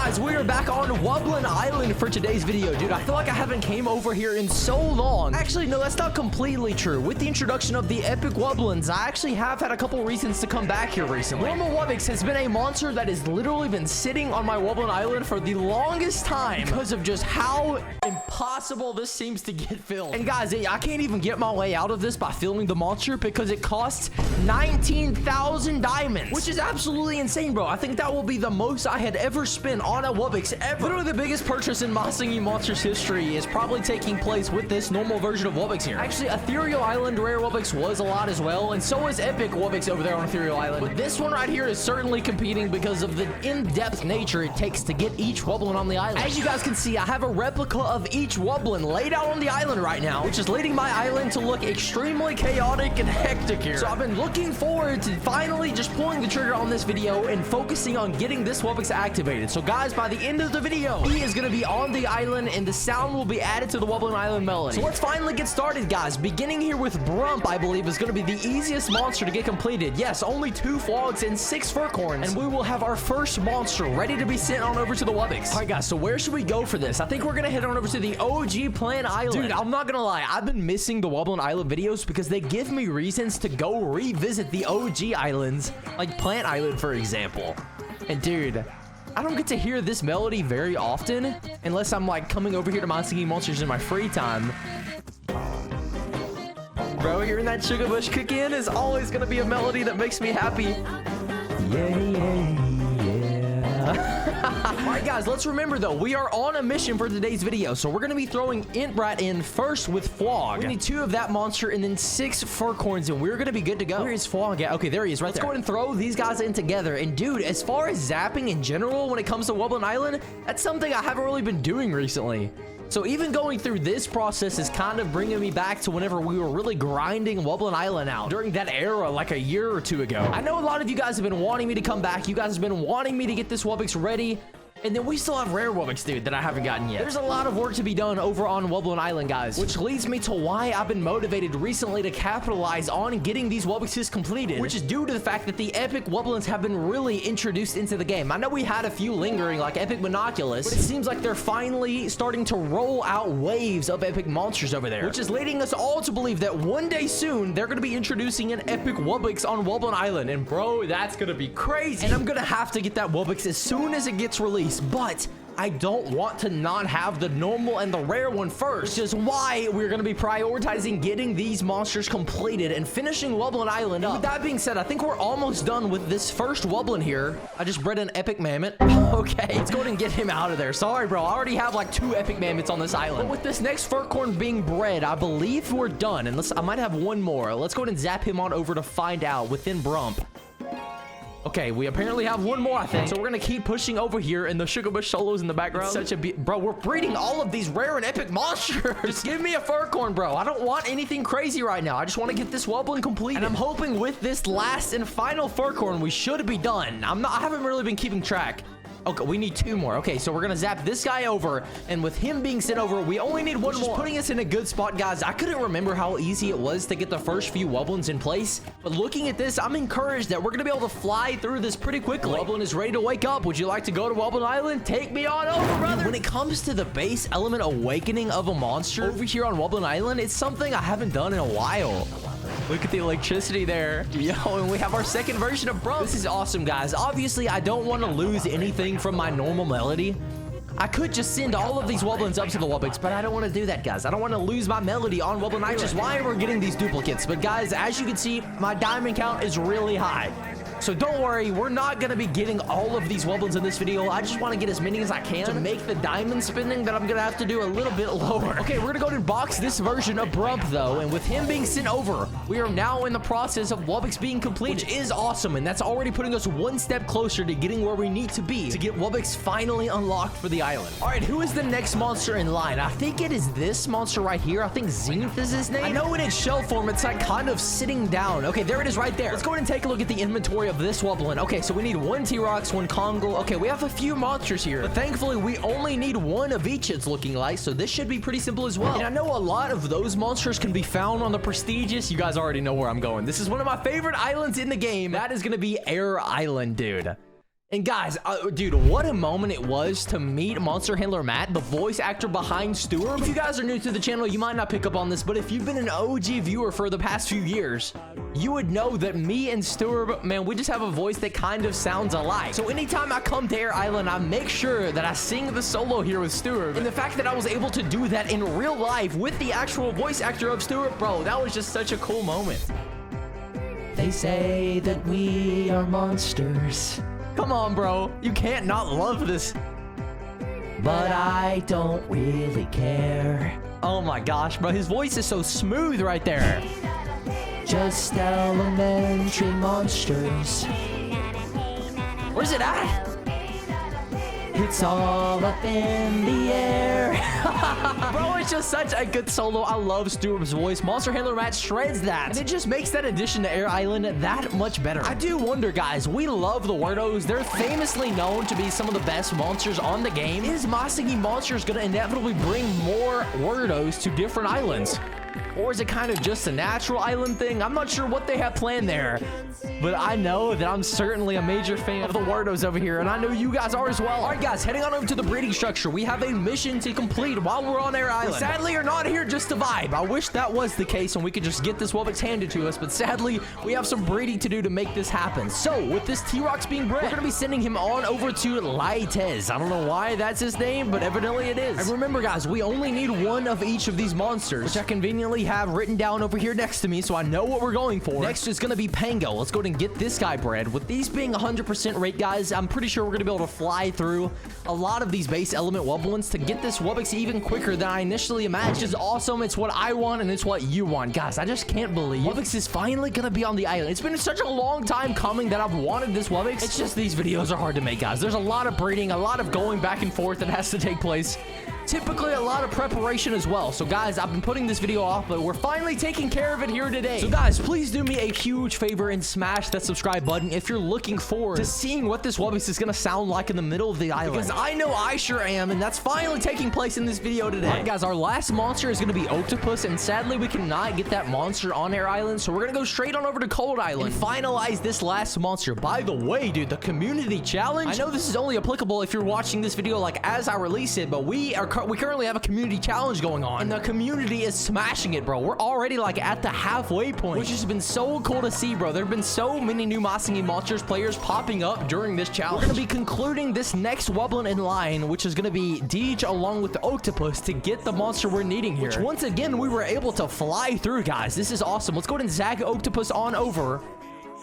guys, we are back on Wublin Island for today's video. Dude, I feel like I haven't came over here in so long. Actually, no, that's not completely true. With the introduction of the epic Wublins, I actually have had a couple reasons to come back here recently. Normal Wubbox has been a monster that has literally been sitting on my Wublin Island for the longest time because of just how impossible this seems to get filled. And guys, I can't even get my way out of this by filming the monster because it costs 19,000 diamonds, which is absolutely insane, bro. I think that will be the most I had ever spent on a Wubbox ever. Literally the biggest purchase in my Singing Monsters history is probably taking place with this normal version of Wubbox here. Actually, Ethereal Island rare Wubbox was a lot as well, and so is Epic Wubbox over there on Ethereal Island. But this one right here is certainly competing because of the in-depth nature it takes to get each Wublin on the island. As you guys can see, I have a replica of each Wublin laid out on the island right now, which is leading my island to look extremely chaotic and hectic here. So I've been looking forward to finally just pulling the trigger on this video and focusing on getting this Wubbox activated. So guys, by the end of the video, he is going to be on the island and the sound will be added to the Wublin Island melody. So let's finally get started, guys. Beginning here with Brump, I believe, is going to be the easiest monster to get completed. Yes, only 2 flogs and 6 furcorns, and we will have our first monster ready to be sent on over to the Wubbox. All right, guys, so where should we go for this? I think we're going to head on over to the OG Plant Island. Dude, I'm not going to lie. I've been missing the Wublin Island videos because they give me reasons to go revisit the OG islands, like Plant Island, for example. And dude, I don't get to hear this melody very often unless I'm like coming over here to my Singing Monsters in my free time. Bro, hearing that sugar bush kick in is always gonna be a melody that makes me happy. Yeah. Alright guys, let's remember though, we are on a mission for today's video, so we're gonna be throwing Intbrat in first with Flog. We need 2 of that monster and then 6 furcorns, and we're gonna be good to go. Where is Flog at? Okay, there he is, right there. Let's go ahead and throw these guys in together. And dude, as far as zapping in general when it comes to Wublin Island, that's something I haven't really been doing recently. So even going through this process is kind of bringing me back to whenever we were really grinding Wublin Island out during that era like a year or 2 ago. I know a lot of you guys have been wanting me to come back. You guys have been wanting me to get this Wubbox ready. And then we still have rare Wubbox, dude, that I haven't gotten yet. There's a lot of work to be done over on Wublin Island, guys, which leads me to why I've been motivated recently to capitalize on getting these Wubboxes completed, which is due to the fact that the epic Wublins have been really introduced into the game. I know we had a few lingering, like Epic Monoculus, but it seems like they're finally starting to roll out waves of epic monsters over there, which is leading us all to believe that one day soon, they're going to be introducing an epic Wubbox on Wublin Island. And bro, that's going to be crazy. And I'm going to have to get that Wubbox as soon as it gets released. But I don't want to not have the normal and the rare one first, which is why we're going to be prioritizing getting these monsters completed and finishing Wublin Island up. With that being said, I think we're almost done with this first Wublin here. I just bred an epic mammoth. Okay, let's go ahead and get him out of there. Sorry, bro. I already have like 2 epic mammoths on this island. But with this next furcorn being bred, I believe we're done. And I might have one more. Let's go ahead and zap him on over to find out within Brump. Okay, we apparently have one more, I think. So we're gonna keep pushing over here, and the sugar bush solos in the background. It's such a bro, we're breeding all of these rare and epic monsters. Just give me a furcorn, bro. I don't want anything crazy right now. I just want to get this Wublin completed. And I'm hoping with this last and final furcorn, we should be done. I haven't really been keeping track. Okay, we need 2 more. Okay, so we're gonna zap this guy over, and with him being sent over, we only need 1 more. Putting us in a good spot, guys. I couldn't remember how easy it was to get the first few Wublins in place, but looking at this, I'm encouraged that we're gonna be able to fly through this pretty quickly. Wublin is ready to wake up. Would you like to go to Wublin Island? Take me on over, brother. When it comes to the base element awakening of a monster over here on Wublin Island, it's something I haven't done in a while. Look at the electricity there. Yo, and we have our second version of Brump. This is awesome, guys. Obviously, I don't want to lose anything from my normal melody. I could just send all of these Wublins up to the Wubbox, but I don't want to do that, guys. I don't want to lose my melody on Wublin Island, which is why we're getting these duplicates. But guys, as you can see, my diamond count is really high. So don't worry, we're not going to be getting all of these Wublins in this video. I just want to get as many as I can to make the diamond spinning that I'm going to have to do a little bit lower. Okay, we're going to go ahead and box this version of Brump, though. And with him being sent over, we are now in the process of Wubbox being complete, which is awesome. And that's already putting us 1 step closer to getting where we need to be to get Wubbox finally unlocked for the island. All right, who is the next monster in line? I think it is this monster right here. I think Zenith is his name. I know in its shell form, it's like kind of sitting down. Okay, there it is right there. Let's go ahead and take a look at the inventory of this Wublin. Okay, so we need 1 T-Rox, 1 Kongal. Okay, we have a few monsters here, but thankfully we only need 1 of each, it's looking like, so this should be pretty simple as well. And I know a lot of those monsters can be found on the prestigious. You guys already know where I'm going. This is one of my favorite islands in the game. That is going to be Air Island, dude. And guys, dude, what a moment it was to meet Monster Handler Matt, the voice actor behind Stewart. If you guys are new to the channel, you might not pick up on this, but if you've been an OG viewer for the past few years, you would know that me and Stewart, man, we just have a voice that kind of sounds alike. So anytime I come to Air Island, I make sure that I sing the solo here with Stewart. And the fact that I was able to do that in real life with the actual voice actor of Stewart, bro, that was just such a cool moment. They say that we are monsters. Come on, bro. You can't not love this. But I don't really care. Oh my gosh, bro. His voice is so smooth right there. Just elementary monsters. Where's it at? It's all up in the air. Bro, it's just such a good solo. I love Stewart's voice. Monster Handler Matt shreds that. And it just makes that addition to Air Island that much better. I do wonder, guys, we love the Werdos. They're famously known to be some of the best monsters on the game. Is Masagi Monsters going to inevitably bring more Werdos to different islands? Or is it kind of just a natural island thing? I'm not sure what they have planned there. But I know that I'm certainly a major fan of the Werdos over here. And I know you guys are as well. All right, guys, heading on over to the breeding structure. We have a mission to complete while we're on Air Island. Sadly, you're not here just to vibe. I wish that was the case and we could just get this Wubbox handed to us. But sadly, we have some breeding to do to make this happen. So, with this T-Rox being bred, we're going to be sending him on over to Laitez. I don't know why that's his name, but evidently it is. And remember, guys, we only need one of each of these monsters, which I conveniently have written down over here next to me, so I know what we're going for. Next is going to be Pango. Let's go ahead and get this guy bred. With these being 100% rate, guys, I'm pretty sure we're going to be able to fly through a lot of these base element Wublins to get this Wubbox even quicker than I initially imagined. Which is awesome. It's what I want, and it's what you want. Guys, I just can't believe Wubbox is finally going to be on the island. It's been such a long time coming that I've wanted this Wubbox. It's just these videos are hard to make, guys. There's a lot of breeding, a lot of going back and forth that has to take place. Typically a lot of preparation as well. So guys, I've been putting this video off, but we're finally taking care of it here today. So guys, please do me a huge favor and smash that subscribe button if you're looking forward to seeing what this Wubbox is going to sound like in the middle of the island. Because I know I sure am, and that's finally taking place in this video today. All right, guys, our last monster is going to be Octopus, and sadly we cannot get that monster on Air Island, so we're going to go straight on over to Cold Island and finalize this last monster. By the way, dude, the community challenge, I know this is only applicable if you're watching this video like as I release it, but we currently have a community challenge going on, and the community is smashing it, bro. We're already like at the halfway point, which has been so cool to see, bro. There have been so many new Masagi Monsters players popping up during this challenge. We're going to be concluding this next Wublin in line, which is going to be Deej along with the Octopus to get the monster we're needing here, which once again we were able to fly through, guys. This is awesome. Let's go ahead and zag Octopus on over.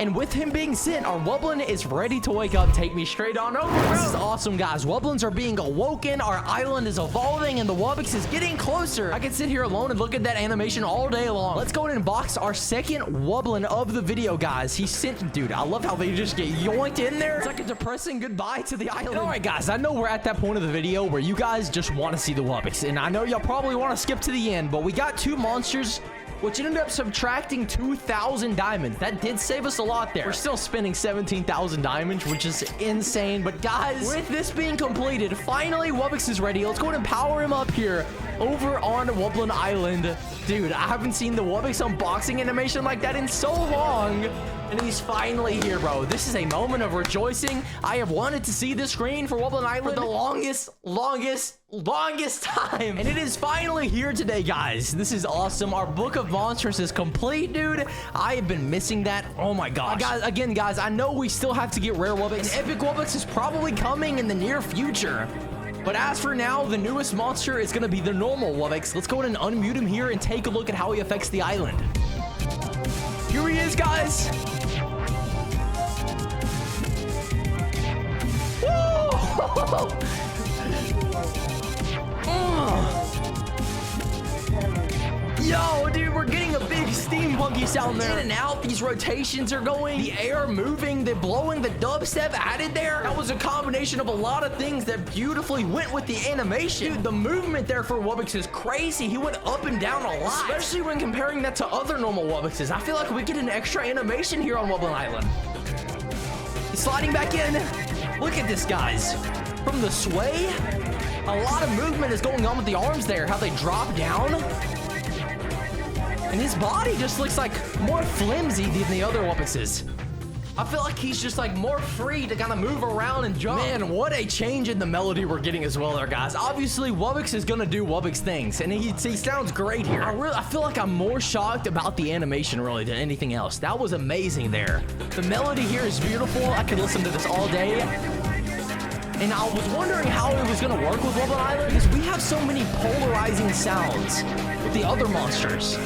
And with him being sent, our Wublin is ready to wake up. Take me straight on over, bro. This is awesome, guys. Wublins are being awoken. Our island is evolving, and the Wubbox is getting closer. I can sit here alone and look at that animation all day long. Let's go ahead and box our second Wublin of the video, guys. He sent, dude, I love how they just get yoinked in there. It's like a depressing goodbye to the island. All right, guys, I know we're at that point of the video where you guys just want to see the Wubbox, and I know y'all probably want to skip to the end, but we got two monsters, which ended up subtracting 2,000 diamonds. That did save us a lot there. We're still spending 17,000 diamonds, which is insane. But guys, with this being completed, finally Wubbox is ready. Let's go ahead and power him up here over on Wublin Island. Dude, I haven't seen the Wubbox unboxing animation like that in so long. And he's finally here, bro. This is a moment of rejoicing. I have wanted to see this screen for Wublin Island for the longest time. And it is finally here today, guys. This is awesome. Our book of monsters is complete, dude. I have been missing that. Oh my gosh. Guys, I know we still have to get rare Wubbox. An epic Wubbox is probably coming in the near future. But as for now, the newest monster is going to be the normal Wubbox. Let's go ahead and unmute him here and take a look at how he affects the island. Here he is, guys. Yo, dude, we're getting a big steampunky sound there. In and out, these rotations are going, the air moving, the blowing, the dubstep added there. That was a combination of a lot of things that beautifully went with the animation. Dude, the movement there for Wubbox is crazy. He went up and down a lot, especially when comparing that to other normal Wubboxes. I feel like we get an extra animation here on Wublin Island. He's sliding back in. Look at this, guys. From the sway, a lot of movement is going on with the arms there, how they drop down. And his body just looks like more flimsy than the other Wubboxes. I feel like he's just like more free to kind of move around and jump. Man, what a change in the melody we're getting as well there, guys. Obviously, Wubbox is gonna do Wubbox things, and he sounds great here. I feel like I'm more shocked about the animation really than anything else. That was amazing there. The melody here is beautiful. I could listen to this all day. And I was wondering how it was gonna work with Wublin Island because we have so many polarizing sounds with the other monsters.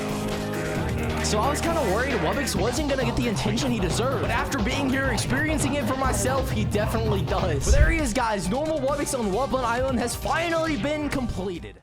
So I was kind of worried Wubbox wasn't going to get the attention he deserved. But after being here, experiencing it for myself, he definitely does. But there he is, guys. Normal Wubbox on Wublin Island has finally been completed.